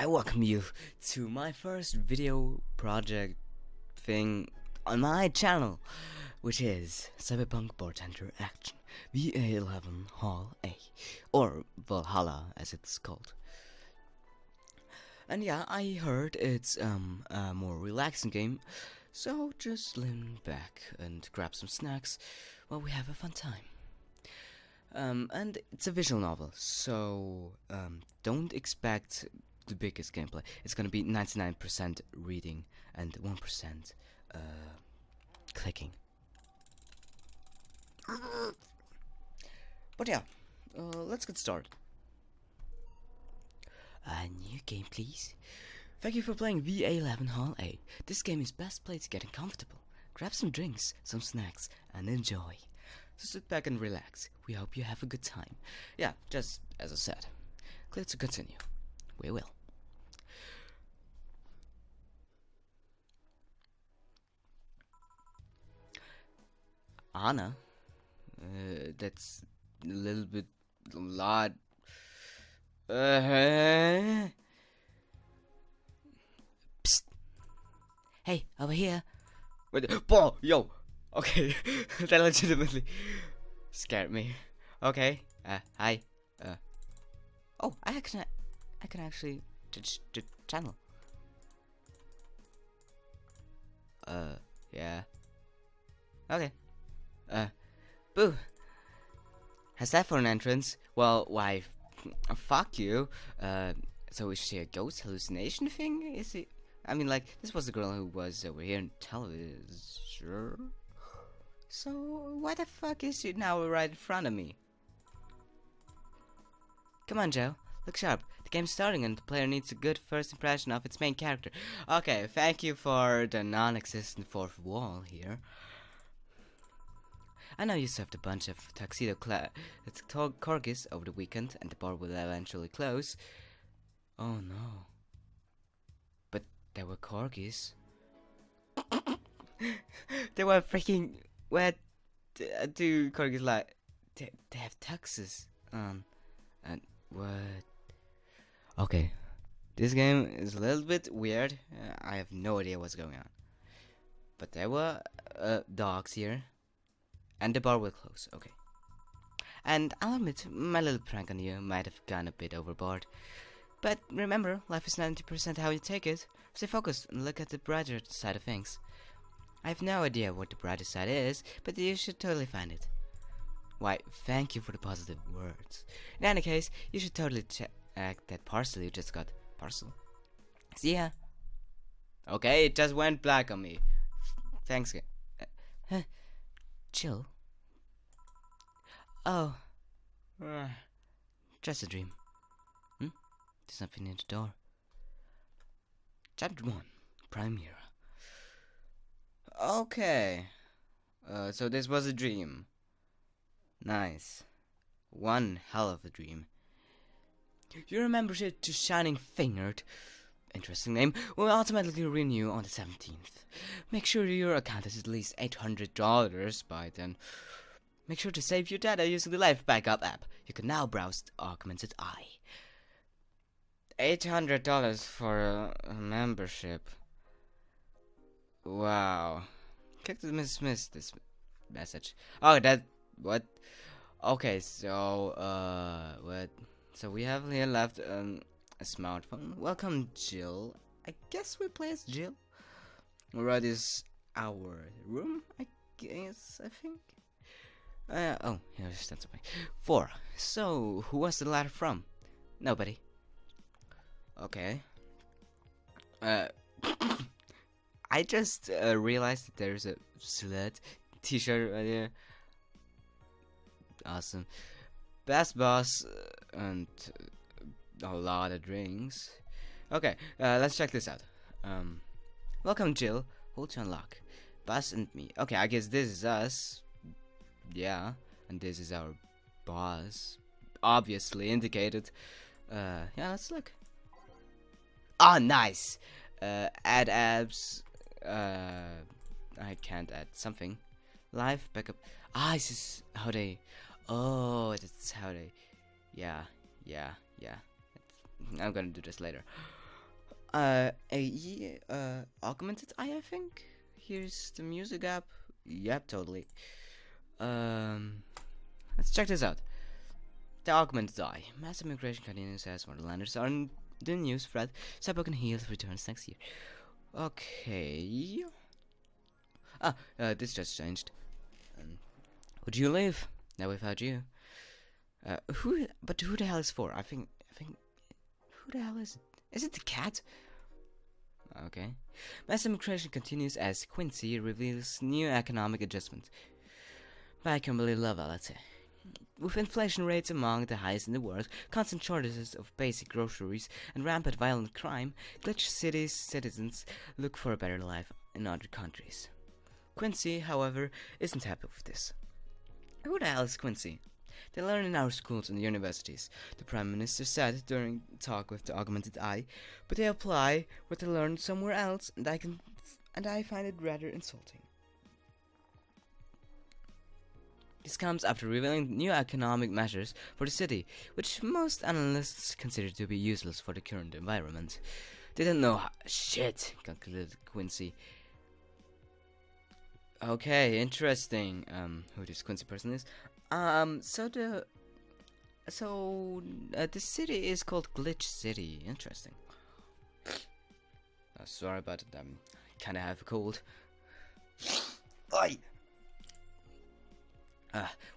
I welcome you to my first video project thing on my channel, which is Cyberpunk Bartender Action VA-11 Hall A, or Valhalla as it's called. And yeah, I heard it's a more relaxing game, so just lean back and grab some snacks while we have a fun time. And it's a visual novel, so don't expect the biggest gameplay. It's gonna be 99% reading and 1% clicking. But yeah, let's get started. A new game, please. Thank you for playing VA-11 Hall A. This game is best played getting comfortable. Grab some drinks, some snacks, and enjoy. So sit back and relax. We hope you have a good time. Yeah, just as I said. Click to continue. We will. Anna? That's a little bit a lot. Psst. Hey, over here. Wait, Paul, yo. Okay, that legitimately scared me. Okay, hi. Oh, I can actually channel. Yeah. Okay. Boo. Has that for an entrance? Well, why, fuck you. So is she a ghost hallucination thing? Is it? I mean, like, this was the girl who was over here in television. So, why the fuck is she now right in front of me? Come on, Joe. Look sharp. The game's starting and the player needs a good first impression of its main character. Okay, thank you for the non-existent fourth wall here. I know you served a bunch of tuxedo corgis over the weekend and the bar will eventually close. Oh no. But there were corgis. They were freaking... What do corgis like? They have tuxes on. And what? Okay. This game is a little bit weird. I have no idea what's going on. But there were dogs here. And the bar will close, okay. And I'll admit, my little prank on you might have gone a bit overboard. But remember, life is 90% how you take it. Stay focused and look at the brighter side of things. I have no idea what the brighter side is, but you should totally find it. Why, thank you for the positive words. In any case, you should totally check that parcel you just got. Parcel? See ya. Okay, it just went black on me. Thanks. Chill. Oh. Just a dream. There's something near the door. Chapter 1. Premiere. Okay. So this was a dream. Nice. One hell of a dream. Your membership to Shining Fingered, interesting name, will automatically renew on the 17th. Make sure your account is at least $800 by then. Make sure to save your data using the Life Backup app. You can now browse Augmented Eye. $800 for a membership. Wow. Click to dismiss this message. Oh, that... What? Okay, so... What? So we have here left a smartphone. Welcome, Jill. I guess we play as Jill. Where is our room? I think. Oh, here's that's away. 4. So, who was the letter from? Nobody. Okay. I just realized that there's a slut t-shirt right here. Awesome. Best boss and a lot of drinks. Okay, let's check this out. Welcome, Jill. Hold to unlock. Boss and me. Okay, I guess this is us. Yeah, and this is our boss. Obviously indicated. Yeah, let's look. Ah, nice. Add abs. I can't add something. Live backup. Ah, this is how they. Oh, that's how they. Yeah. I'm gonna do this later. Augmented eye, I think. Here's the music app. Yep, totally. Let's check this out. The augmented eye. Mass immigration continues as Wonderlanders are in the news thread. Cyberpunk Heals returns next year. Okay. This just changed. Would you leave? Now we've had you. Who the hell is for? I think, who the hell is it? Is it the cat? Okay. Mass immigration continues as Quincy reveals new economic adjustments. By Kimberly Lovalette. With inflation rates among the highest in the world, constant shortages of basic groceries, and rampant violent crime, Glitch City's citizens look for a better life in other countries. Quincy, however, isn't happy with this. Who the hell is Quincy? They learn in our schools and universities, the Prime Minister said during a talk with the Augmented Eye, but they apply what they learned somewhere else, and I find it rather insulting. This comes after revealing new economic measures for the city, which most analysts consider to be useless for the current environment. They don't know shit, concluded Quincy. Okay, interesting. Who this Quincy person is? The city is called Glitch City. Interesting. Oh, sorry about it. I kind of have a cold. Oi!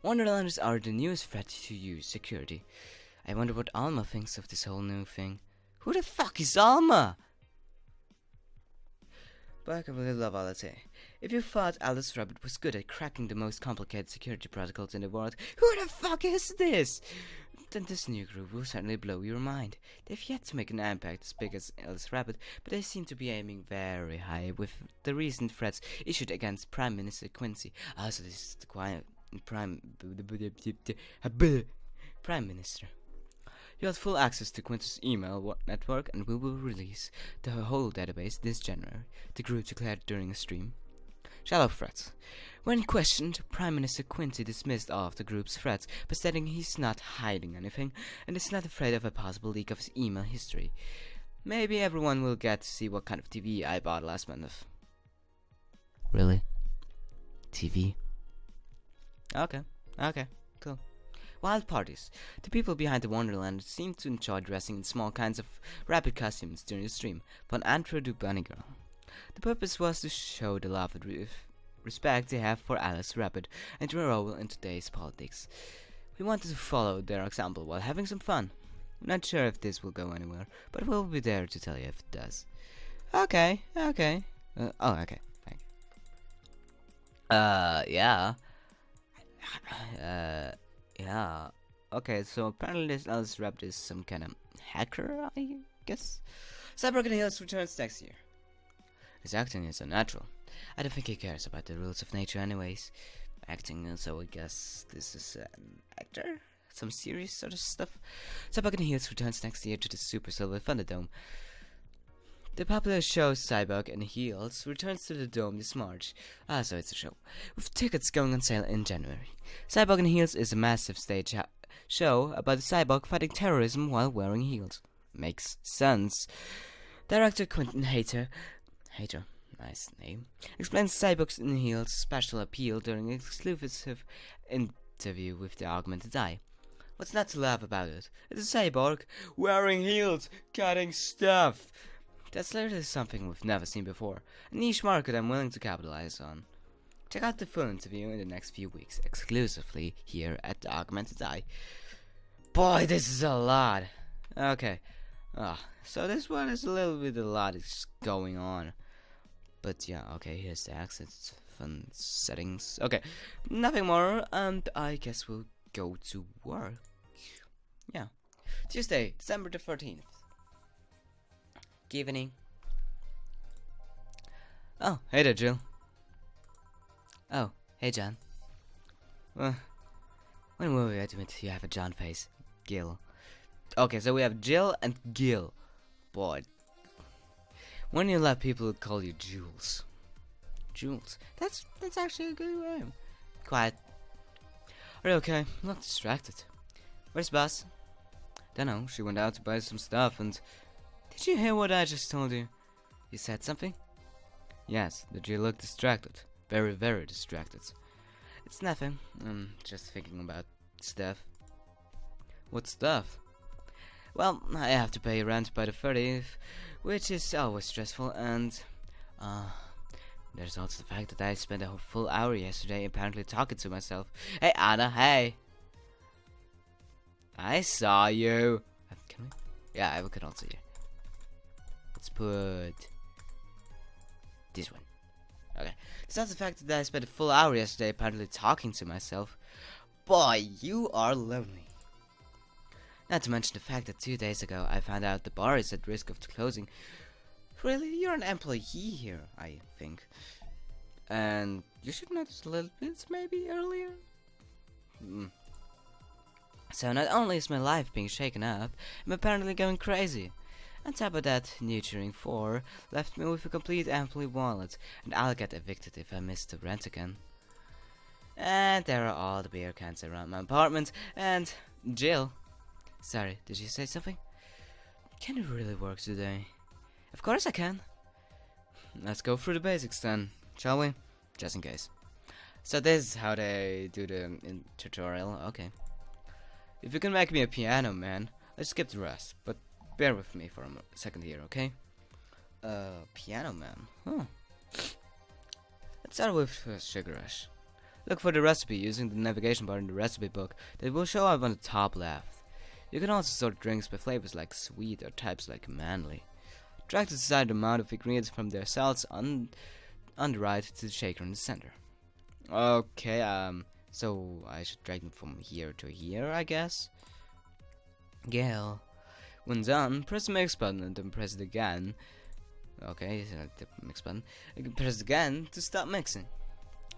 Wonderlanders are the newest threat to use security. I wonder what Alma thinks of this whole new thing. Who the fuck is Alma? Back of Lovalette. If you thought Alice Rabbit was good at cracking the most complicated security protocols in the world, who the fuck is this? Then this new group will certainly blow your mind. They've yet to make an impact as big as Alice Rabbit, but they seem to be aiming very high with the recent threats issued against Prime Minister Quincy. So this is the Prime Minister. You have full access to Quincy's email network, and we will release the whole database this January, the group declared during a stream. Shallow threats. When questioned, Prime Minister Quincy dismissed all of the group's threats by stating he's not hiding anything and is not afraid of a possible leak of his email history. Maybe everyone will get to see what kind of TV I bought last month. Really? TV? Okay, cool. Wild parties. The people behind the Wonderland seem to enjoy dressing in small kinds of rabbit costumes during the stream, from Antro to Bunny Girl. The purpose was to show the love and respect they have for Alice Rabbit and their role in today's politics. We wanted to follow their example while having some fun. I'm not sure if this will go anywhere, but we'll be there to tell you if it does. Okay. Okay, thank you. Yeah. Yeah. Okay, so apparently this Alice Rabbit is some kind of hacker, I guess. Cyberpunk Heals returns next year. His acting is unnatural. I don't think he cares about the rules of nature anyways. Acting, so I guess this is an actor? Some serious sort of stuff. Cyberpunk Heals returns next year to the Super Silver Thunderdome. The popular show Cyborg and Heels returns to the Dome this March. So it's a show. With tickets going on sale in January. Cyborg and Heels is a massive stage show about a cyborg fighting terrorism while wearing heels. Makes sense. Director Quentin Hater, nice name, explains Cyborg and Heels' special appeal during an exclusive interview with the Augmented Eye. What's not to laugh about it? It's a cyborg wearing heels, cutting stuff. That's literally something we've never seen before. A niche market I'm willing to capitalize on. Check out the full interview in the next few weeks, exclusively here at the Augmented Eye. Boy, this is a lot. Okay. So this one is a little bit a lot is going on. But yeah, okay, here's the accents, fun settings. Okay, nothing more, and I guess we'll go to work. Yeah. Tuesday, December the 13th. Evening. Oh, hey there, Jill. Oh, hey, John. When will we admit you have a John face? Gil. Okay, so we have Jill and Gil. Boy. When you let people call you Jules. Jules. That's actually a good name. Quiet. Are you okay? I'm not distracted. Where's Buzz? Dunno, she went out to buy some stuff and... Did you hear what I just told you? You said something? Yes, but you look distracted. Very, very distracted. It's nothing. I'm just thinking about stuff. What stuff? Well, I have to pay rent by the 30th, which is always stressful, and there's also the fact that I spent a whole full hour yesterday apparently talking to myself. Hey Anna, hey! I saw you! Can we? Yeah, we can all see you. Let's put this one. Okay. It's not the fact that I spent a full hour yesterday apparently talking to myself. Boy, you are lonely. Not to mention the fact that 2 days ago I found out the bar is at risk of closing. Really? You're an employee here, I think. And you should notice a little bit maybe earlier. So not only is my life being shaken up, I'm apparently going crazy. On top of that, nurturing 4 left me with a complete empty wallet, and I'll get evicted if I miss the rent again. And there are all the beer cans around my apartment, and Jill. Sorry, did you say something? Can it really work today? Of course I can. Let's go through the basics then, shall we? Just in case. So this is how they do the tutorial, okay. If you can make me a piano man, let's skip the rest, but bear with me for a second here, okay? Piano man, huh. Let's start with Sugar Rush. Look for the recipe using the navigation bar in the recipe book that will show up on the top left. You can also sort drinks by flavors like sweet or types like manly. Drag to decide the amount of ingredients from their cells on the right to the shaker in the center. Okay, so I should drag them from here to here, I guess? Yeah. When done, press the mix button and then press it again. Okay, the mix button. You can press it again to stop mixing.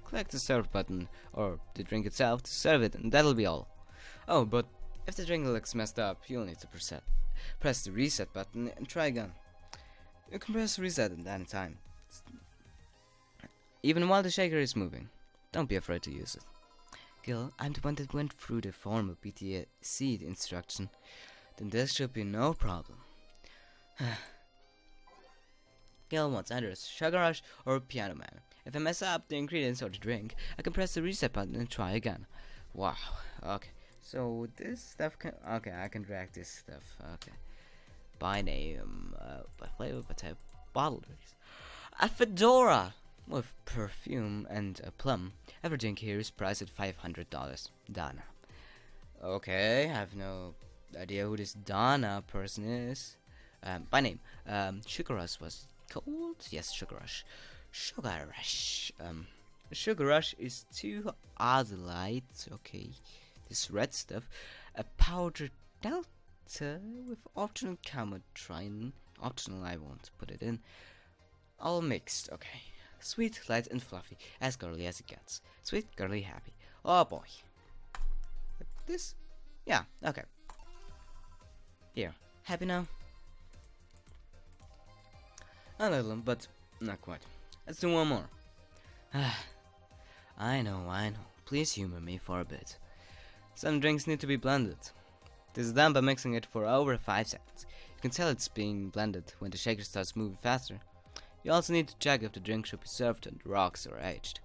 Click the serve button or the drink itself to serve it, and that'll be all. Oh, but if the drink looks messed up, you'll need to press the reset button and try again. You can press reset at any time, even while the shaker is moving. Don't be afraid to use it. Gil, I'm the one that went through the formal BTC instruction. Then this should be no problem. Gil wants either a Sugar Rush or a Piano Man. If I mess up the ingredients or the drink, I can press the reset button and try again. Wow, okay. So this stuff can... Okay, I can drag this stuff. Okay. By name, by flavor, by type, bottle drinks. A fedora! With perfume and a plum. Every drink here is priced at $500. Donna. Okay, I have no idea who this Donna person is. By name, Sugar Rush was called? Yes, Sugar Rush. Sugar Rush. Sugar Rush is 2 Adelites. Okay. This red stuff, a powdered delta with optional camotrine. Optional, I won't put it in. All mixed, okay. Sweet, light, and fluffy, as girly as it gets. Sweet, girly, happy. Oh boy. This? Yeah, okay. Here, happy now? A little, but not quite. Let's do one more. I know. Please humor me for a bit. Some drinks need to be blended. This is done by mixing it for over 5 seconds. You can tell it's being blended when the shaker starts moving faster. You also need to check if the drink should be served on the rocks or aged.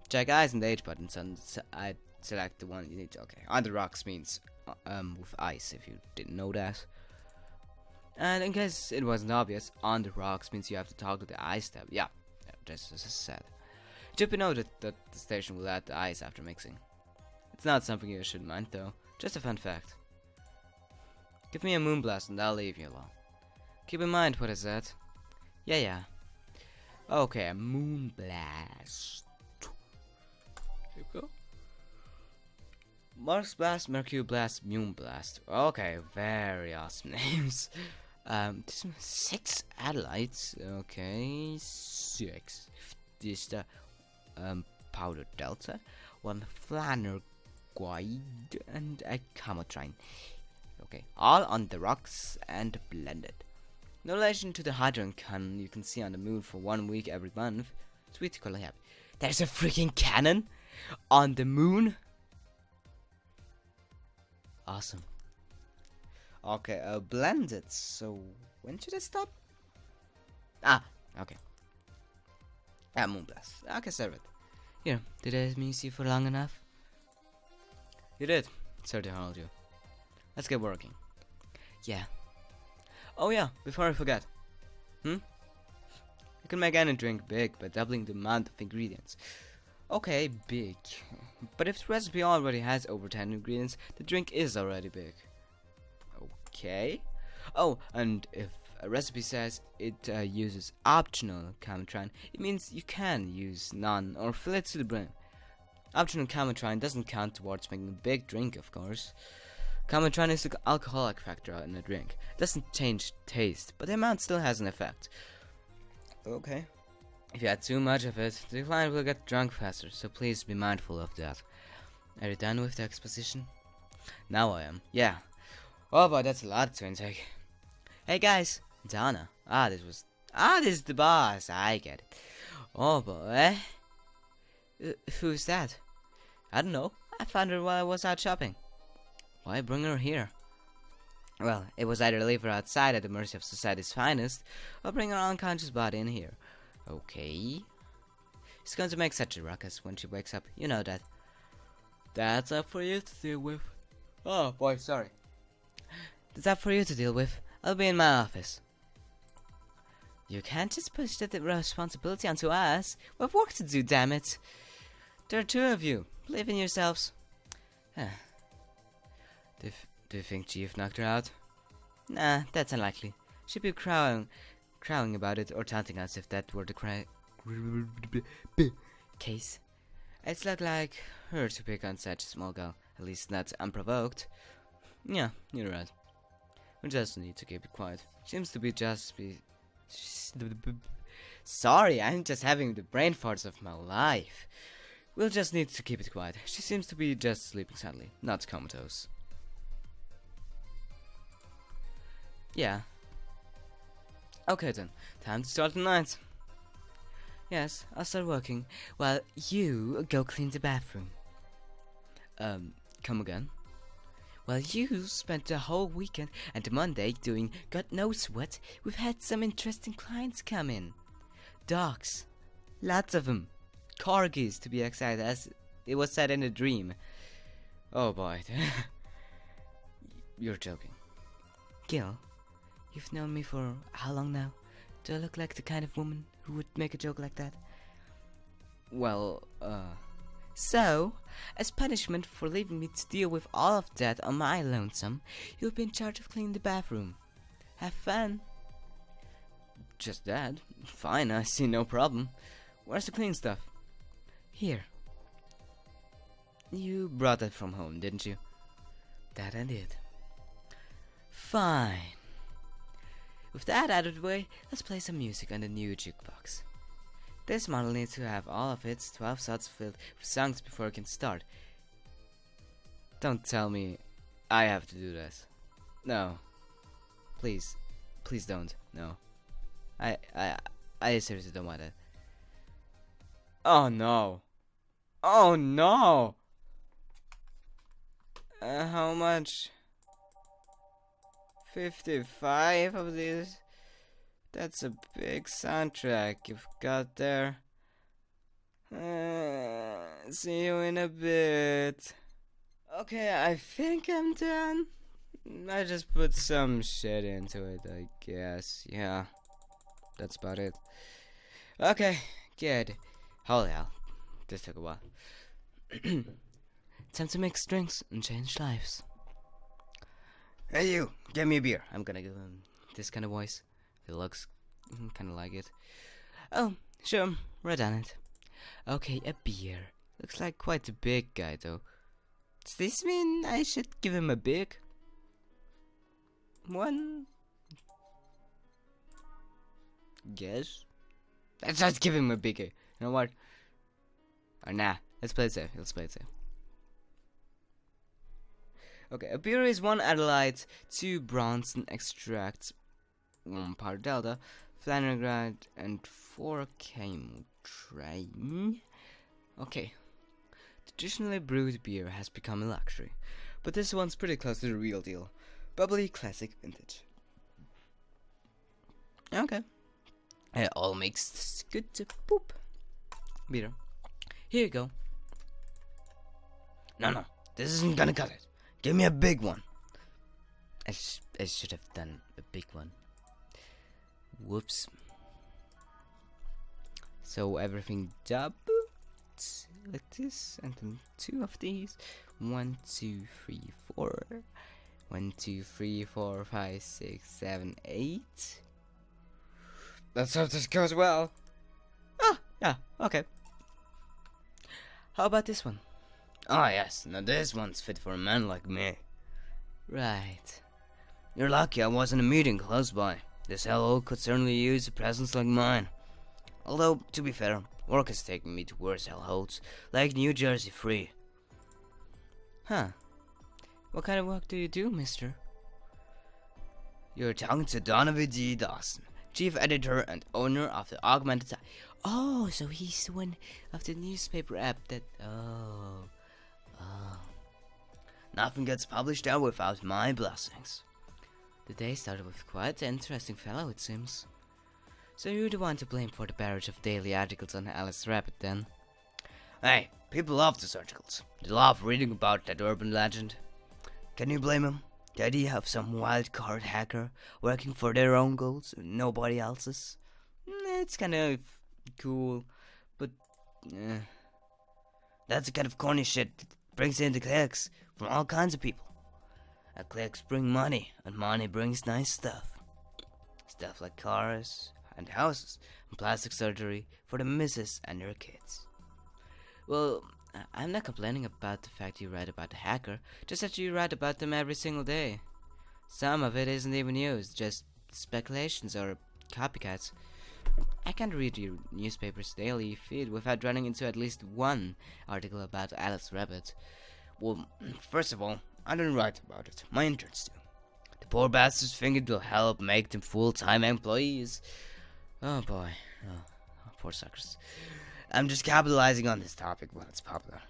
Check ice and age buttons and I select the one you need to. Okay, on the rocks means with ice, if you didn't know that. And in case it wasn't obvious, on the rocks means you have to toggle the ice tab. Yeah, just as I said. It should be noted that the station will add the ice after mixing. It's not something you should mind though, just a fun fact. Give me a moonblast and I'll leave you alone. Keep in mind what I said. Yeah. Okay, a moonblast. Here we go. Mars Blast, Mercury Blast, Moonblast. Okay, very awesome names. 6 Adelites. Okay, 6. This powder delta, 1 flanner guide, and a camotrine. Okay, all on the rocks and blended. No relation to the hydrogen cannon you can see on the moon for 1 week every month. Sweet color happy. There's a freaking cannon on the moon. Awesome. Okay, blended. So When should I stop? Ah, okay. Ah, Moonblast. Okay, serve it. Here, did I amuse you for long enough? You did. Certainly hold you. Let's get working. Yeah. Oh yeah, before I forget. You can make any drink big by doubling the amount of ingredients. Okay, big. But if the recipe already has over 10 ingredients, the drink is already big. Okay. Oh, and if a recipe says it uses optional Camatran, it means you can use none or fill it to the brim. Optional Camatran doesn't count towards making a big drink, of course. Camatran is the alcoholic factor in a drink. It doesn't change taste, but the amount still has an effect. Okay. If you add too much of it, the client will get drunk faster, so please be mindful of that. Are you done with the exposition? Now I am, yeah. Oh boy, that's a lot to intake. Hey guys, Donna. This is the boss, I get it. Oh boy. Who's that? I don't know, I found her while I was out shopping. Why bring her here? Well, it was either leave her outside at the mercy of society's finest, or bring her unconscious body in here. Okay. She's going to make such a ruckus when she wakes up, you know that. That's up for you to deal with. Oh boy, sorry. That's up for you to deal with. I'll be in my office. You can't just push that responsibility onto us. We have work to do, damn it. There are two of you. Believe in yourselves. Do you think Chief knocked her out? Nah, that's unlikely. She'd be crowing about it or taunting us if that were the case. It's not like her to pick on such a small girl, at least not unprovoked. Yeah, you're right. We just need to keep it quiet. Seems to be Sorry, I'm just having the brain farts of my life. We'll just need to keep it quiet. She seems to be just sleeping soundly, not comatose. Yeah. Okay then, time to start the night. Yes, I'll start working while you go clean the bathroom. Come again? Well, you spent the whole weekend and the Monday doing God knows what. We've had some interesting clients come in. Dogs. Lots of them. Corgis, to be exact, as it was said in a dream. Oh boy. You're joking. Gil, you've known me for how long now? Do I look like the kind of woman who would make a joke like that? Well, So, as punishment for leaving me to deal with all of that on my lonesome, you'll be in charge of cleaning the bathroom. Have fun. Just that? Fine, I see no problem. Where's the clean stuff? Here. You brought that from home, didn't you? That I did. Fine. With that out of the way, let's play some music on the new jukebox. This model needs to have all of its 12 slots filled with songs before it can start. Don't tell me I have to do this. No. Please. Please don't. No. I seriously don't want it. Oh no. Oh no! How much? 55 of these? That's a big soundtrack you've got there. See you in a bit. Okay, I think I'm done. I just put some shit into it, I guess. Yeah, that's about it. Okay, good. Holy hell, this took a while. Time to mix drinks and change lives. Hey you, get me a beer. I'm gonna give him this kind of voice. It looks kind of like it. Oh, sure, right on it. Okay, a beer. Looks like quite a big guy though. Does this mean I should give him a big one? Guess. Let's just give him a bigger. You know what? Or nah, let's play it safe. Let's play it safe. Okay, a beer is 1 Adelaide, 2 Bronson extracts, 1 part Delta, Flanagan, and 4 Camel Train. Okay. Traditionally brewed beer has become a luxury, but this one's pretty close to the real deal. Bubbly classic vintage. Okay. It all makes good to poop. Peter, here you go. No, this isn't gonna cut it. Give me a big one. I should have done a big one. Whoops. So everything doubled like this, and then 2 of these. 1, 2, 3, 4. 1, 2, 3, 4, 5, 6, 7, 8. Let's hope this goes well. Ah, yeah, okay. How about this one? Ah, yes, now this one's fit for a man like me. Right. You're lucky I was in a meeting close by. This hello could certainly use a presence like mine. Although, to be fair, work is taking me to worse hellholes, like New Jersey Free. Huh. What kind of work do you do, mister? You're talking to Donovan D. Dawson, chief editor and owner of the Augmented Time. Oh, so he's the one of the newspaper app that... Oh. Nothing gets published there without my blessings. The day started with quite an interesting fellow, it seems. So you're the one to blame for the barrage of daily articles on Alice Rabbit, then? Hey, people love these articles. They love reading about that urban legend. Can you blame them? The idea of some wild card hacker working for their own goals and nobody else's? It's kind of cool, but... That's the kind of corny shit that brings in the clicks from all kinds of people. And clicks bring money, and money brings nice stuff. Stuff like cars, and houses, and plastic surgery for the missus and her kids. Well, I'm not complaining about the fact you write about the hacker, just that you write about them every single day. Some of it isn't even news, just speculations or copycats. I can't read your newspaper's daily feed without running into at least one article about Alice Rabbit. Well, first of all, I don't write about it. My interns do. The poor bastards think it will help make them full-time employees. Oh boy. Oh, poor suckers. I'm just capitalizing on this topic while it's popular.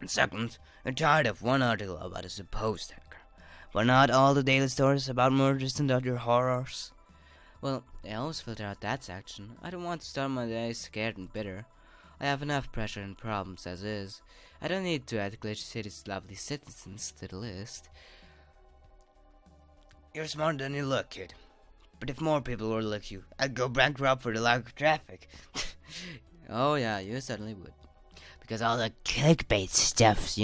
And second, I'm tired of one article about a supposed hacker, but not all the daily stories about murders and other horrors. Well, I always filter out that section. I don't want to start my day scared and bitter. I have enough pressure and problems as is. I don't need to add Glitch City's lovely citizens to the list. You're smarter than you look, kid. But if more people were like you, I'd go bankrupt for the lack of traffic. Oh yeah, you certainly would. Because all the clickbait stuff,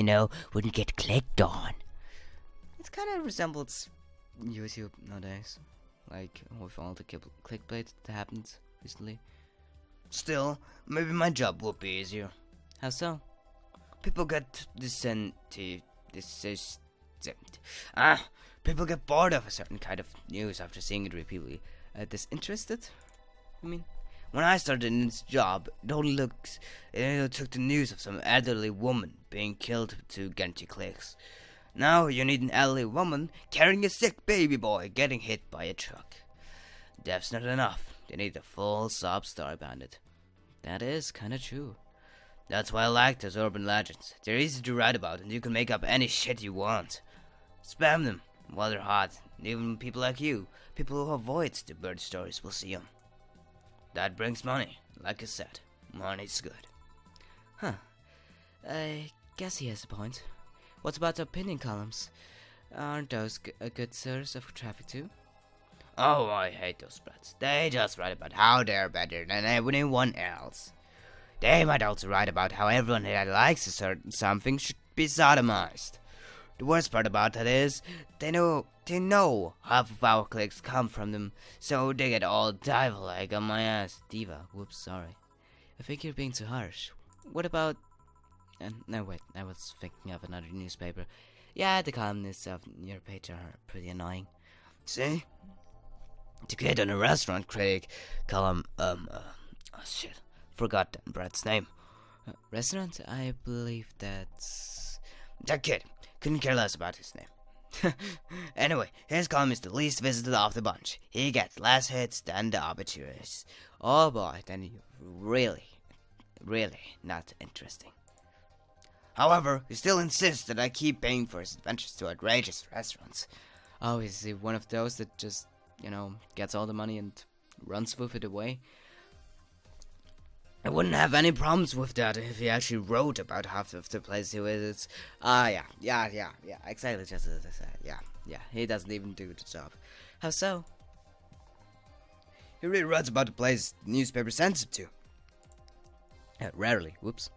wouldn't get clicked on. It kind of resembles YouTube nowadays. Like, with all the clickbait that happened recently. Still, maybe my job would be easier. How so? People get people get bored of a certain kind of news after seeing it repeatedly. Disinterested? I mean, when I started in this job, it only took the news of some elderly woman being killed to get you clicks. Now you need an elderly woman carrying a sick baby boy getting hit by a truck. Death's not enough. They need a full sob story behind it. That is kinda true. That's why I like those urban legends. They're easy to write about and you can make up any shit you want. Spam them while they're hot. And even people like you, people who avoid the bird stories, will see them. That brings money. Like I said, money's good. Huh. I guess he has a point. What about the opinion columns? Aren't those a good source of traffic too? Oh, I hate those brats. They just write about how they're better than anyone else. They might also write about how everyone that likes a certain something should be sodomized. The worst part about that is, they know half of our clicks come from them, so they get all diva-like on my ass. Diva, whoops, sorry. I think you're being too harsh. What about... no, wait, I was thinking of another newspaper. Yeah, the columnists of your page are pretty annoying. See? The kid on a restaurant critic column, shit. Forgot that brat's name. Restaurant? I believe that's... That kid. Couldn't care less about his name. Anyway, his column is the least visited of the bunch. He gets less hits than the obituaries. Oh boy, then you're really not interesting. However, he still insists that I keep paying for his adventures to outrageous restaurants. Oh, is he one of those that just, gets all the money and runs with it away. I wouldn't have any problems with that if he actually wrote about half of the place he visits. Yeah, exactly just as I said. Yeah, he doesn't even do the job. How so? He really writes about the place the newspaper sends him to. Rarely, whoops.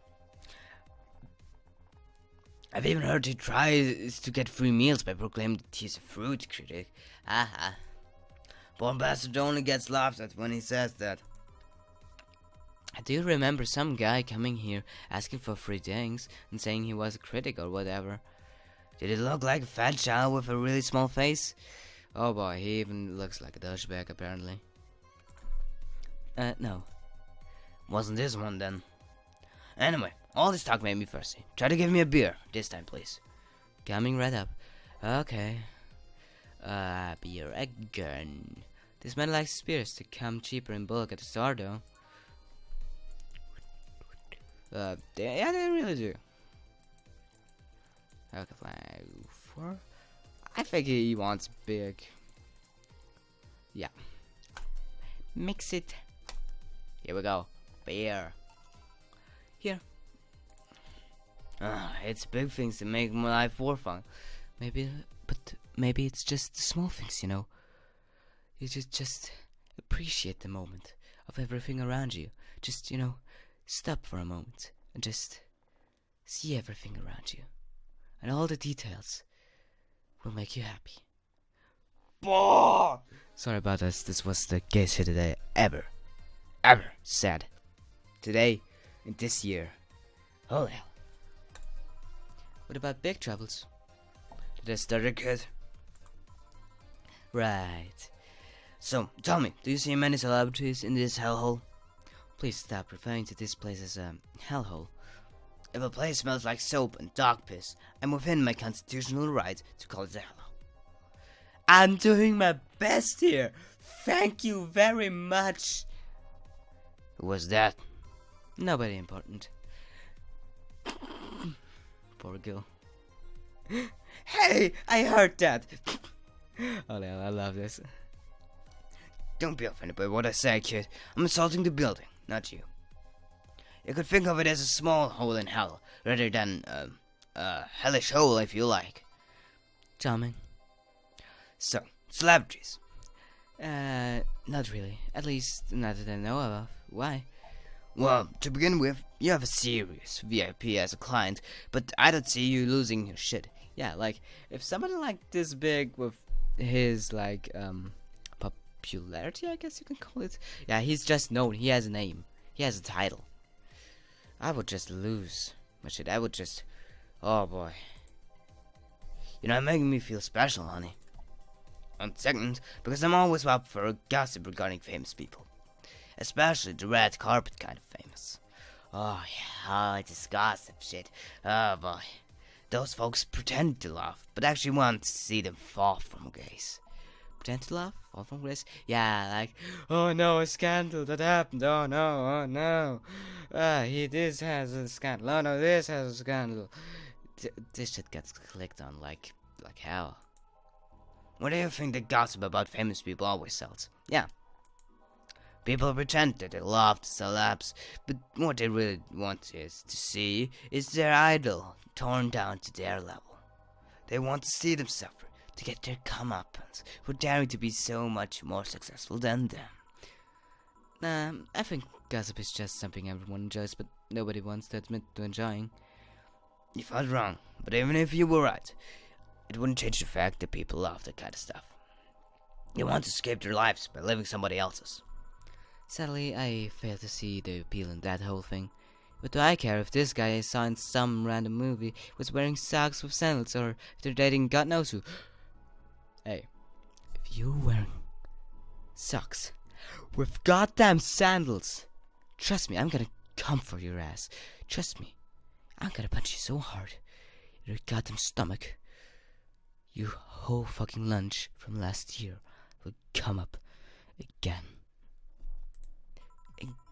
I've even heard he tries to get free meals by proclaiming that he's a fruit critic. Aha. Poor bastard only gets laughed at when he says that. I do remember some guy coming here asking for free things and saying he was a critic or whatever. Did he look like a fat child with a really small face? Oh boy, he even looks like a douchebag apparently. No. Wasn't this one then. Anyway, all this talk made me thirsty. Try to give me a beer, this time please. Coming right up. Okay. Beer again. This man likes beers to come cheaper in bulk at the store though. Yeah, they really do. Okay, 4. I think he wants big. Yeah. Mix it. Here we go. Beer. Here. It's big things that make my life more fun. Maybe it's just the small things, you know. You just appreciate the moment of everything around you. Just, you know, stop for a moment and just see everything around you. And all the details will make you happy. Sorry about this. This was the gayest shit today ever said. Today, in this year. Holy hell. What about big troubles? Did I start a kid? Right. So, tell me, do you see many celebrities in this hellhole? Please stop referring to this place as a hellhole. If a place smells like soap and dog piss, I'm within my constitutional right to call it a hellhole. I'm doing my best here. Thank you very much. Who was that? Nobody important. Poor girl. Hey, I heard that. Oh, I love this. Don't be offended by what I say, kid. I'm assaulting the building, not you. You could think of it as a small hole in hell, rather than a hellish hole if you like. Charming. So, celebrities. Not really. At least not that I know of. Why? Well, to begin with, you have a serious VIP as a client, but I don't see you losing your shit. Yeah, like, if somebody like this big with his, like, popularity, I guess you can call it. Yeah, he's just known. He has a name. He has a title. I would just lose my shit. I would just... Oh, boy. You know, making me feel special, honey. And second, because I'm always up for a gossip regarding famous people. Especially the red carpet kind of famous. Oh, yeah, this gossip shit. Oh, boy. Those folks pretend to laugh, but actually want to see them fall from grace. Pretend to laugh? Fall from grace? Yeah, like, oh no, a scandal that happened. Oh no. This has a scandal. Oh no, this has a scandal. This shit gets clicked on like hell. What do you think the gossip about famous people always sells? Yeah. People pretend that they love the celebs, but what they really want is to see is their idol torn down to their level. They want to see them suffer, to get their comeuppance for daring to be so much more successful than them. I think gossip is just something everyone enjoys, but nobody wants to admit to enjoying. You thought wrong, but even if you were right, it wouldn't change the fact that people love that kind of stuff. They want to escape their lives by living somebody else's. Sadly, I fail to see the appeal in that whole thing. What do I care if this guy I saw in some random movie was wearing socks with sandals, or if they're dating God knows who? Hey, if you're wearing socks with goddamn sandals, trust me, I'm gonna come for your ass. Trust me, I'm gonna punch you so hard in your goddamn stomach. Your whole fucking lunch from last year will come up again.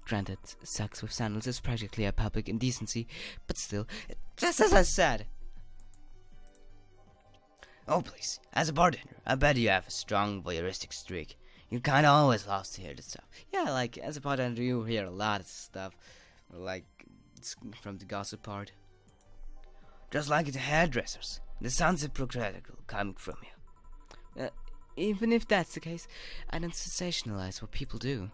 Granted, sex with sandals is practically a public indecency, but still, just as I said. Oh please, as a bartender, I bet you have a strong voyeuristic streak. You kinda always love to hear this stuff. Yeah, like, as a bartender, you hear a lot of stuff. Like, from the gossip part. Just like the hairdressers. The sounds of practical coming from you. Even if that's the case, I don't sensationalize what people do.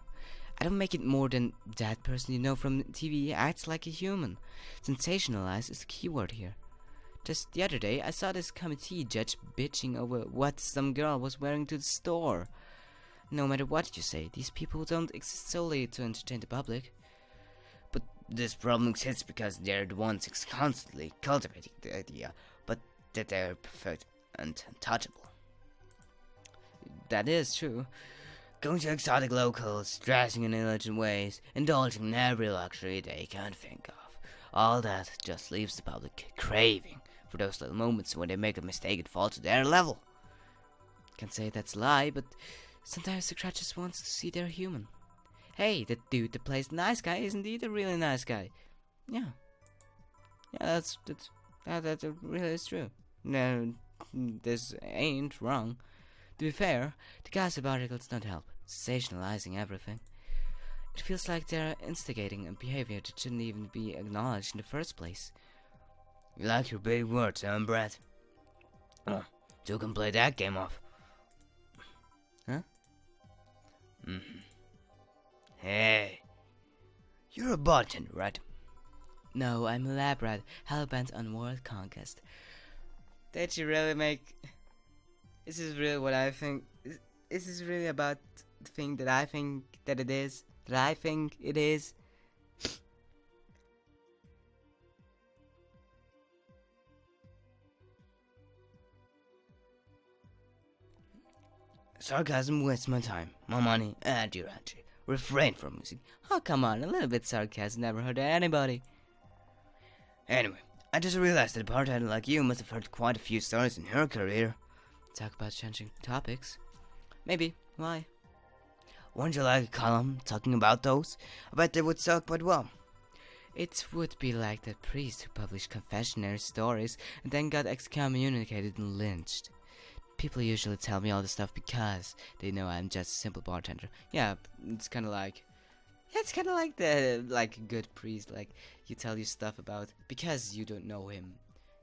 I don't make it more than that person you know from TV acts like a human. Sensationalize is the key word here. Just the other day, I saw this committee judge bitching over what some girl was wearing to the store. No matter what you say, these people don't exist solely to entertain the public. But this problem exists because they're the ones constantly cultivating the idea, but that they're perfect and untouchable. That is true. Going to exotic locals, dressing in illegit ways, indulging in every luxury they can think of. All that just leaves the public craving for those little moments when they make a mistake and fall to their level. Can't say that's a lie, but sometimes the crowd just wants to see they're human. Hey, that dude that plays the nice guy is indeed a really nice guy. Yeah, that really is true. No, this ain't wrong. To be fair, the gossip articles don't help, sensationalizing everything. It feels like they're instigating a behavior that shouldn't even be acknowledged in the first place. You like your big words, huh, Brad? Oh, you can play that game off. Huh? Hey, you're a bartender, right? No, I'm a lab rat, hellbent on world conquest. Did you really make... Is this really what I think? Is this really about the thing that I think that it is? That I think it is? Sarcasm wastes my time, my money, and your energy. Refrain from music. Oh, come on, a little bit sarcasm never hurt anybody. Anyway, I just realized that a bartender like you must have heard quite a few stories in her career. Talk about changing topics? Maybe. Why? Wouldn't you like a column talking about those? I bet they would sell quite well. It would be like that priest who published confessionary stories and then got excommunicated and lynched. People usually tell me all this stuff because they know I'm just a simple bartender. Yeah, it's kind of like... Yeah, it's kind of like the a good priest. Like, you tell your stuff about... Because you don't know him,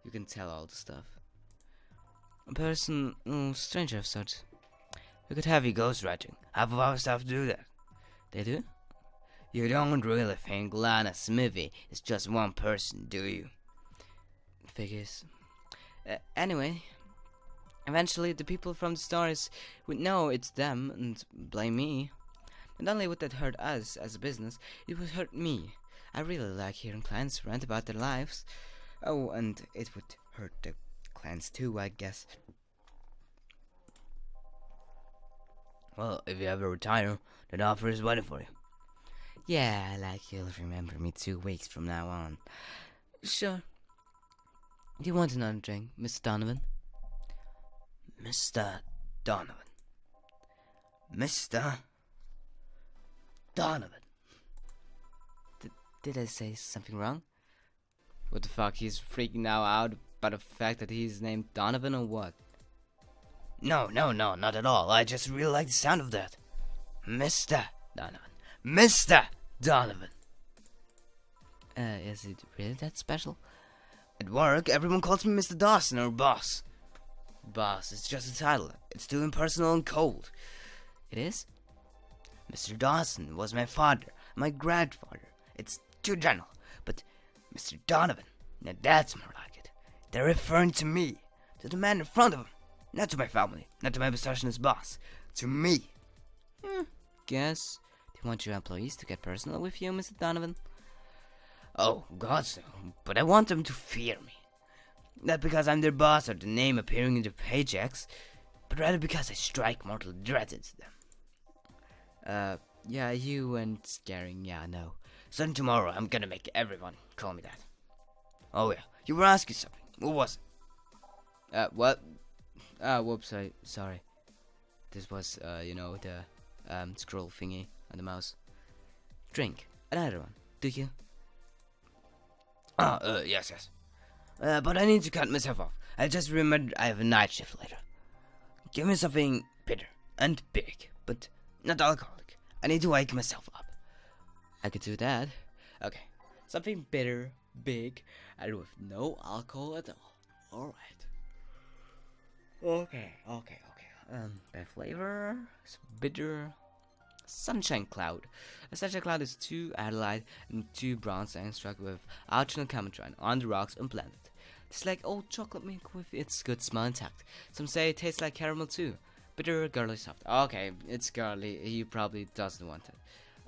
you can tell all the stuff. A person, stranger of sorts. We could have you ghostwriting. Half of our staff do that. They do? You don't really think Lana Smithy is just one person, do you? Figures. Anyway, eventually the people from the stories would know it's them and blame me. Not only would that hurt us as a business, it would hurt me. I really like hearing clients rant about their lives. Oh, and it would hurt the clients too, I guess. Well, if you ever retire, that offer is waiting for you. Yeah, like you'll remember me 2 weeks from now on. Sure. Do you want another drink, Mr. Donovan? Mr. Donovan. Mr. Donovan. Did I say something wrong? What the fuck, he's freaking now out about the fact that he's named Donovan or what? No, not at all. I just really like the sound of that. Mr. Donovan. Mr. Donovan. Is it really that special? At work, everyone calls me Mr. Dawson or Boss. Boss is just a title. It's too impersonal and cold. It is? Mr. Dawson was my father, my grandfather. It's too general. But Mr. Donovan, now that's more like it. They're referring to me, to the man in front of them. Not to my family, not to my position as boss. To me. Guess. Do you want your employees to get personal with you, Mr. Donovan? Oh, God, no. But I want them to fear me. Not because I'm their boss or the name appearing in their paychecks, but rather because I strike mortal dread into them. Yeah, you and scaring, yeah, no. Starting tomorrow, I'm gonna make everyone call me that. Oh, yeah, you were asking something. What was it? What? Whoops, sorry. This was, the, scroll thingy on the mouse. Drink. Another one. Do you? Yes. But I need to cut myself off. I just remembered I have a night shift later. Give me something bitter and big, but not alcoholic. I need to wake myself up. I could do that. Okay, something bitter, big, and with no alcohol at all. Alright. Okay. The flavor is bitter. Sunshine cloud. A sunshine cloud is 2 Adelaide and 2 bronze and struck with optional cametrine on the rocks and blended. It's like old chocolate milk with its good smell intact. Some say it tastes like caramel too. Bitter, girly, soft. Okay, it's girly. He probably doesn't want it.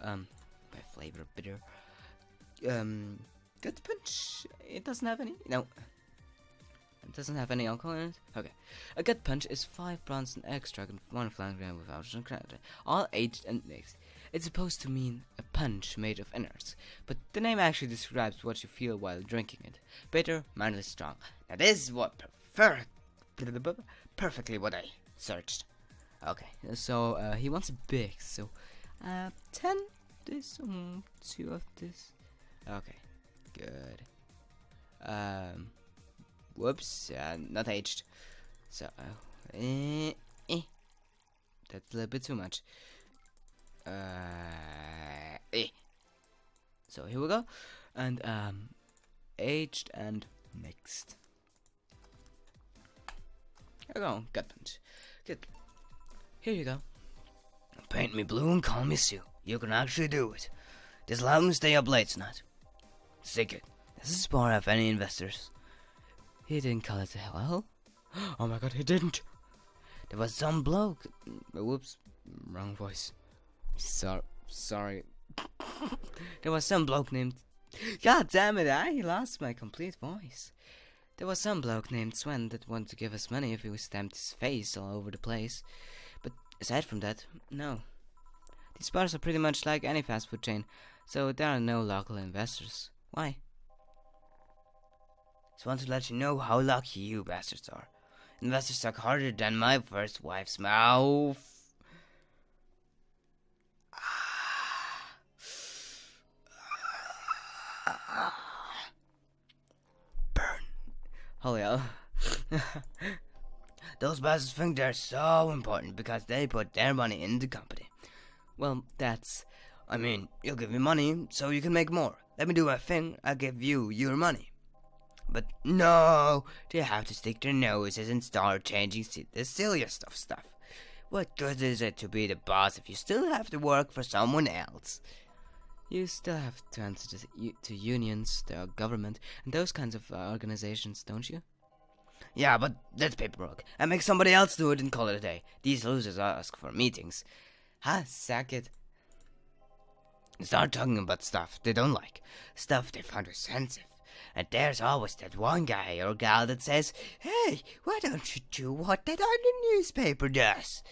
By flavor, bitter. Gut punch. It doesn't have any. No. It doesn't have any alcohol in it. Okay. A gut punch is 5 Bronson extract and 1 flank gram with optional cametrine, all aged and mixed. It's supposed to mean a punch made of innards, but the name actually describes what you feel while drinking it. Bitter, mildly strong. Now this is what perfectly what I searched. Okay, so he wants it big, so 10 this, 2 of this. Okay, good. Whoops, not aged. So, that's a little bit too much. So here we go, and aged and mixed. Here we go, gut punch. Good. Here you go. Paint me blue and call me Sue. You can actually do it. This'll help me stay up late tonight. Sick it. Does this bar have any investors? He didn't call it the hell. Oh my god, he didn't. There was some bloke. Whoops, wrong voice. Sorry. There was some bloke named. God damn it! I lost my complete voice. There was some bloke named Sven that wanted to give us money if we stamped his face all over the place. But aside from that, no. These bars are pretty much like any fast food chain, so there are no local investors. Why? Just want to let you know how lucky you bastards are. Investors suck harder than my first wife's mouth. Burn. Holy hell. Those bastards think they're so important because they put their money in the company. Well, I mean, you'll give me money so you can make more. Let me do my thing, I'll give you your money. But no, they have to stick their noses and start changing the silliest of stuff. What good is it to be the boss if you still have to work for someone else? You still have to answer to unions, the government, and those kinds of organizations, don't you? Yeah, but that's paperwork. I make somebody else do it and call it a day. These losers ask for meetings. Sack it. Start talking about stuff they don't like. Stuff they find offensive. And there's always that one guy or gal that says, "Hey, why don't you do what that other newspaper does?"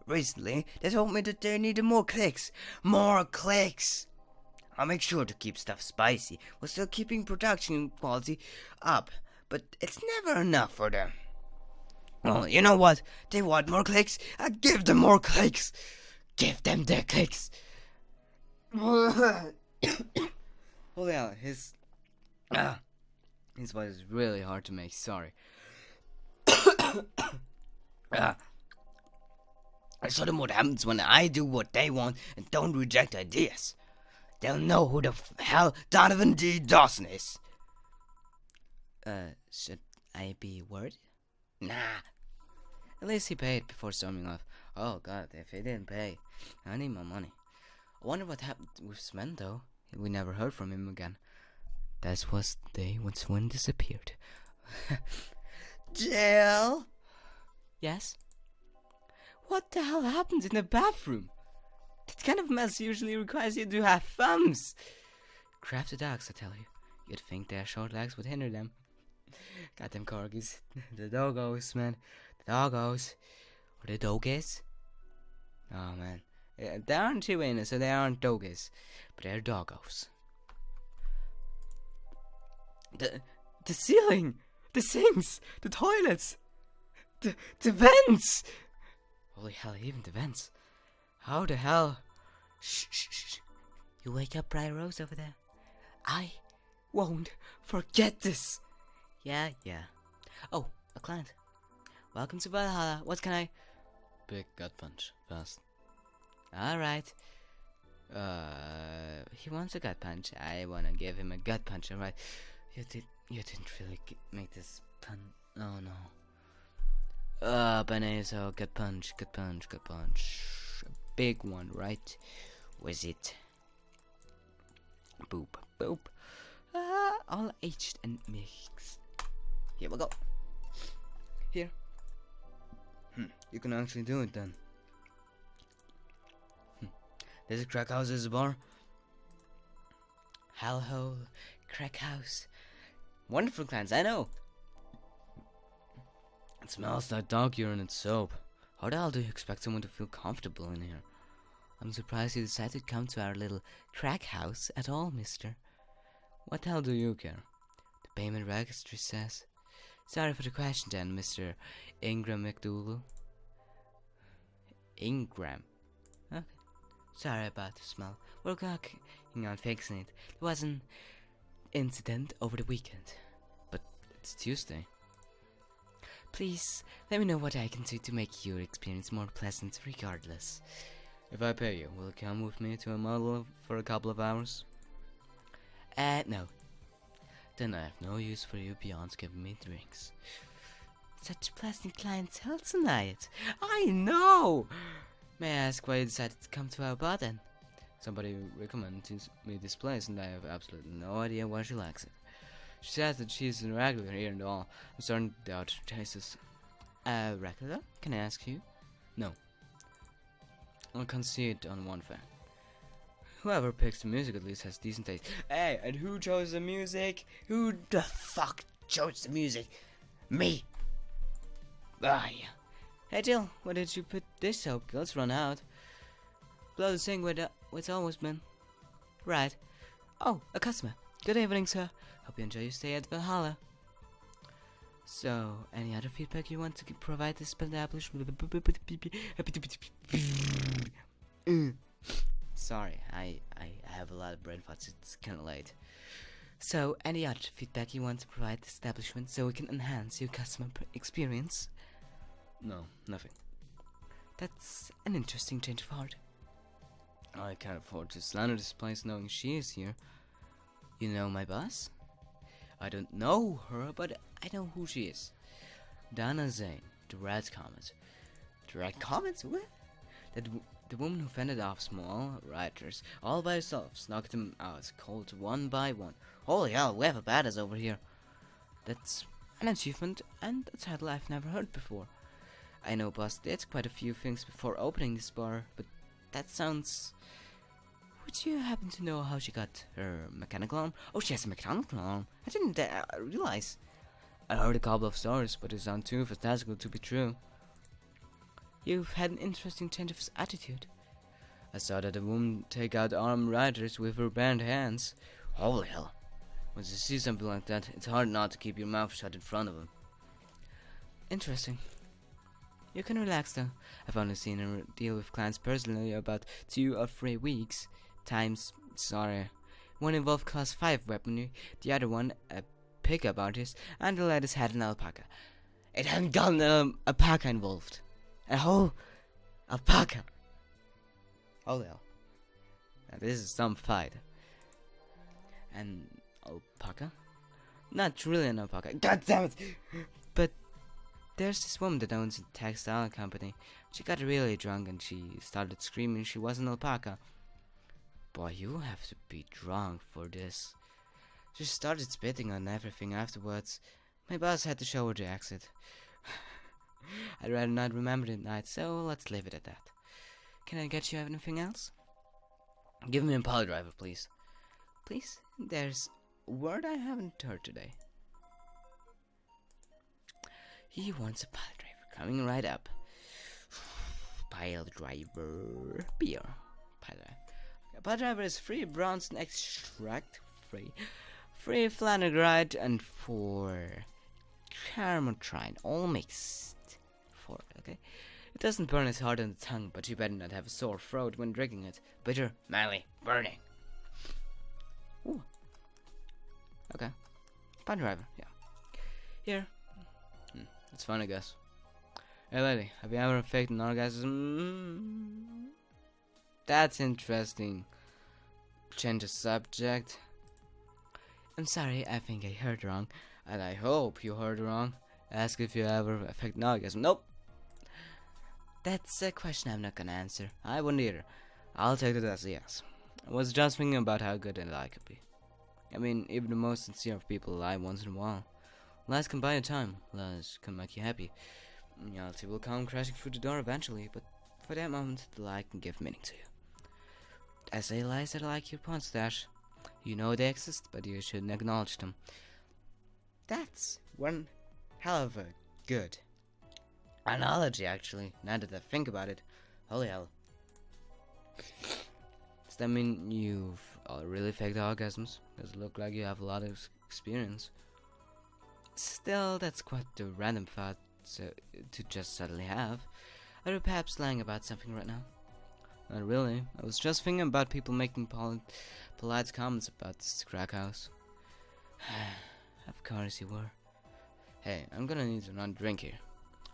Recently, they told me that they needed more clicks. More clicks! I'll make sure to keep stuff spicy while still keeping production quality up. But it's never enough for them. Well, you know what? They want more clicks. I give them more clicks. Give them their clicks. Holy hell, his voice is really hard to make. Sorry. I show them what happens when I do what they want and don't reject ideas. They'll know who the hell Donovan D. Dawson is. Should I be worried? Nah. At least he paid before storming off. Oh god, if he didn't pay, I need my money. I wonder what happened with Sven though. We never heard from him again. That was the day when Sven disappeared. Jill? Yes? What the hell happened in the bathroom? That kind of mess usually requires you to have thumbs. Crafty dogs, I tell you. You'd think their short legs would hinder them. Goddamn corgis. The doggos, man. The doggos. Or the doggies. Oh, man. They aren't Chihuahuas, so they aren't doggies. But they're doggos. The ceiling. The sinks. The toilets. The vents. Holy hell, even the vents. How the hell? Shh. You wake up Briar Rose over there. I won't forget this. Yeah. Oh, a client. Welcome to Valhalla. What can I... Big gut punch. Fast. Alright. He wants a gut punch. I wanna give him a gut punch, alright. You didn't really make this pun. Oh no. Benezo, gut punch, gut punch, gut punch. A big one, right? Was it? Boop, boop. All aged and mixed. Here we go. Here. You can actually do it then. There's a crack house, there's a bar. Hellhole, crack house. Wonderful clans, I know. It smells like dog urine and soap. How the hell do you expect someone to feel comfortable in here? I'm surprised you decided to come to our little crack house at all, mister. What the hell do you care? The payment registry says. Sorry for the question then, Mr. Ingram McDougal. Ingram. Okay. Sorry about the smell. We're working on fixing it. There was an incident over the weekend. But it's Tuesday. Please, let me know what I can do to make your experience more pleasant regardless. If I pay you, will you come with me to a model for a couple of hours? No. Then I have no use for you beyond giving me drinks. Such pleasant clientele tonight. I know! May I ask why you decided to come to our bar then? Somebody recommended me this place and I have absolutely no idea why she likes it. She says that she's a regular here and all. I'm starting to doubt her tastes. Regular? Can I ask you? No. I'll concede on one fact. Whoever picks the music at least has decent taste. Hey, and who chose the music? Who the fuck chose the music? Me! Ah, yeah. Hey Jill, where did you put this soap? Let's run out. Blow the thing where it's always been. Right. Oh, a customer. Good evening, sir. Hope you enjoy your stay at Valhalla. So, any other feedback you want to provide this establishment? Sorry, I have a lot of brain farts. It's kind of late. So, any other feedback you want to provide this establishment so we can enhance your customer experience? No, nothing. That's an interesting change of heart. I can't afford to slander this place knowing she is here. You know my boss? I don't know her, but I know who she is. Donna Zane, the Red Comet. The Red Comet? What? The woman who fended off small rioters all by herself, knocked them out cold one by one. Holy hell, we have a badass over here. That's an achievement and a title I've never heard before. I know boss did quite a few things before opening this bar, but that sounds... Would you happen to know how she got her mechanical arm? Oh, she has a mechanical arm. I didn't realize. I heard a couple of stories, but they sound too fantastical to be true. You've had an interesting change of attitude. I saw that a woman take out armed riders with her bare hands. Holy hell. When you see something like that, it's hard not to keep your mouth shut in front of them. Interesting. You can relax though. I've only seen her deal with clients personally about 2 or 3 weeks. Times, sorry. One involved class 5 weaponry, the other one a pickup artist, and the latest had an alpaca. It hadn't gotten an alpaca involved. A whole alpaca. Holy hell. Now this is some fight. An alpaca? Not really an alpaca. God damn it! But there's this woman that owns a textile company. She got really drunk and she started screaming she was an alpaca. Boy, you have to be drunk for this. She started spitting on everything afterwards. My boss had to show her the exit. I'd rather not remember the night, so let's leave it at that. Can I get you anything else? Give me a pile driver, please. Please? There's a word I haven't heard today. He wants a pile driver. Coming right up. Pile driver. Beer. Pile driver. A pile driver is 3 bronze extract. Free flannegride and 4 carmotrine. All mixed. 4, okay? It doesn't burn as hard on the tongue, but you better not have a sore throat when drinking it. Bitter, manly, burning. Ooh. Okay. Pile driver, yeah. Here. That's fun, I guess. Hey lady, have you ever faked an orgasm? that's interesting. Change the subject. I'm sorry, I think I heard wrong. And I hope you heard wrong. Ask if you ever affect an orgasm. Nope. That's a question I'm not gonna answer. I wouldn't either. I'll take it as a yes. I was just thinking about how good a lie could be. I mean, even the most sincere of people lie once in a while. Lies can buy you time. Lies can make you happy. Reality will come crashing through the door eventually, but for that moment, the lie can give meaning to you. I say lies that are like your porn stash. You know they exist, but you shouldn't acknowledge them. That's one hell of a good analogy, actually, now that I think about it. Holy hell. Does that mean you've really faked orgasms? Does it look like you have a lot of experience? Still, that's quite the random thought to just suddenly have. Are you perhaps lying about something right now? Not really. I was just thinking about people making polite comments about this crack house. Of course you were. Hey, I'm gonna need another drink here.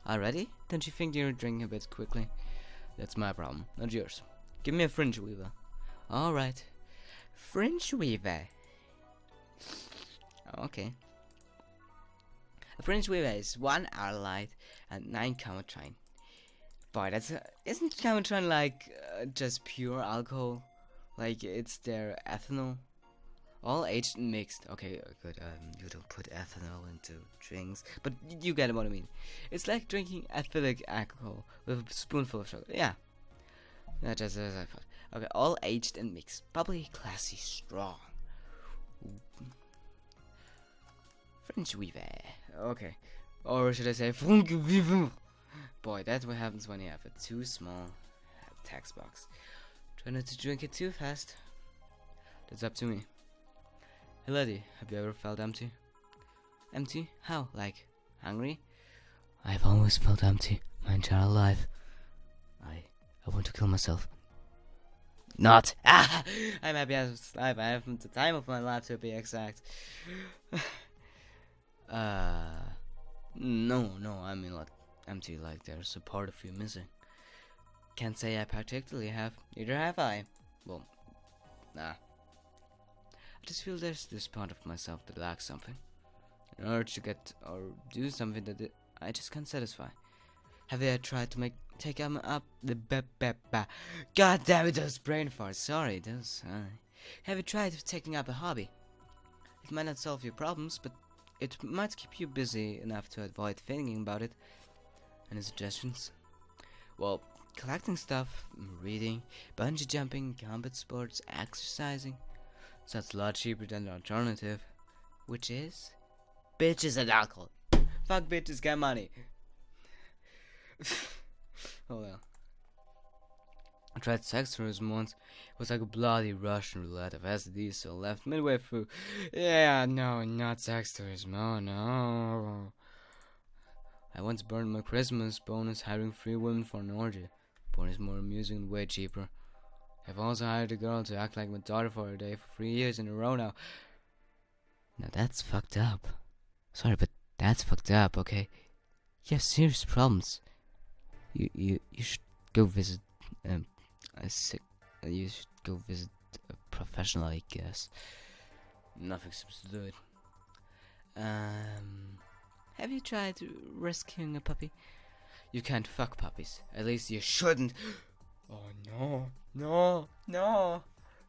Already? Don't you think you're drinking a bit quickly? That's my problem, not yours. Give me a fringe weaver. Alright. Fringe weaver. Okay. A fringe weaver is 1 hour light and 9 Comatine. Boy, isn't Comatine like just pure alcohol? Like it's their ethanol? All aged and mixed. Okay, good. You don't put ethanol into drinks, but you get what I mean. It's like drinking acidic alcohol with a spoonful of sugar. Yeah, just as I thought. Okay, all aged and mixed. Probably classy, strong. French weaver. Okay, or should I say French weaver? Boy, that's what happens when you have a too small text box. Try not to drink it too fast. That's up to me. Hey lady, have you ever felt empty? Empty? How? Like, hungry? I've always felt empty my entire life. I want to kill myself. Not! Ah! I'm happy as life. I haven't the time of my life to be exact. No, I mean like empty, like there's a part of you missing. Can't say I particularly have. Neither have I. Well, nah. I just feel there's this part of myself that lacks something. An urge to get or do something that I just can't satisfy. Have you ever tried to take up the God damn it, those brain farts. Sorry, those. Have you tried taking up a hobby? It might not solve your problems, but it might keep you busy enough to avoid thinking about it. Any suggestions? Well, collecting stuff, reading, bungee jumping, combat sports, exercising. So that's a lot cheaper than the alternative, which is bitches and alcohol. Fuck bitches, get money. Oh well. I tried sex tourism once. It was like a bloody Russian roulette of STDs, so left midway through. Yeah, no, not sex tourism. Oh no. I once burned my Christmas bonus hiring 3 women for an orgy. Porn is more amusing and way cheaper. I've also hired a girl to act like my daughter for a day for 3 years in a row now. Now that's fucked up. Sorry, but that's fucked up, okay? You have serious problems. You should go visit you should go visit a professional, I guess. Nothing seems to do it. Have you tried rescuing a puppy? You can't fuck puppies. At least you shouldn't. Oh no.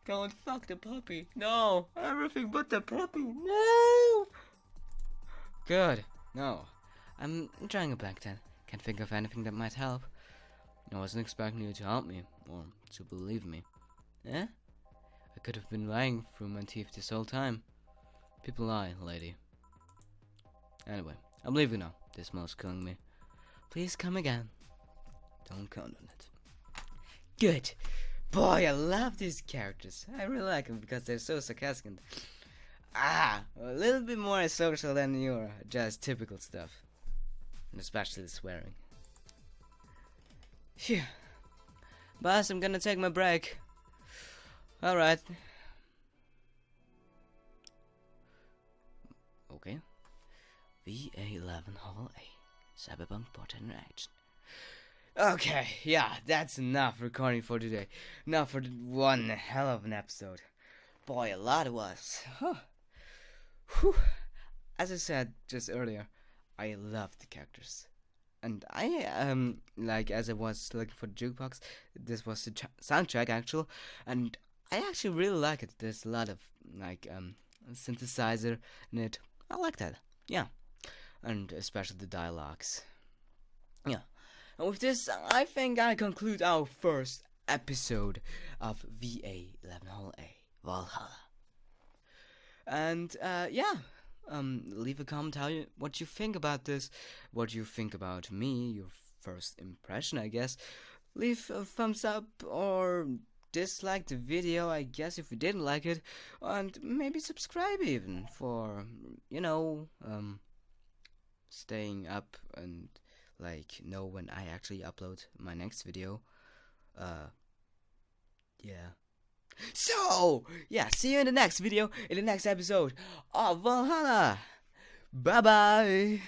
Don't fuck the puppy. No. Everything but the puppy. No. Good. No. I'm drawing a blank then. Can't think of anything that might help. I wasn't expecting you to help me, or to believe me. Eh? I could have been lying through my teeth this whole time. People lie, lady. Anyway, I'm leaving now. This smell's killing me. Please come again. Don't count on it. Good. Boy, I love these characters. I really like them because they're so sarcastic and... a little bit more social than your just typical stuff. And especially the swearing. Phew. Boss, I'm gonna take my break. Alright. Okay. VA-11 Hall A. Cyberpunk bartender action. Okay, yeah, that's enough recording for today. Enough for one hell of an episode. Boy, a lot it was. Huh. Whew. As I said just earlier, I love the characters. And I like as I was looking for the jukebox, this was the soundtrack actual, and I actually really like it. There's a lot of like synthesizer in it. I like that. Yeah, and especially the dialogues. Yeah. And with this, I think I conclude our first episode of VA-11 Valhalla. And yeah, leave a comment what you think about this, what you think about me, your first impression, I guess. Leave a thumbs up or dislike the video, I guess, if you didn't like it, and maybe subscribe even for, staying up and like know when I actually upload my next video. Yeah. So, yeah, see you in the next video, in the next episode of Valhalla. Bye bye.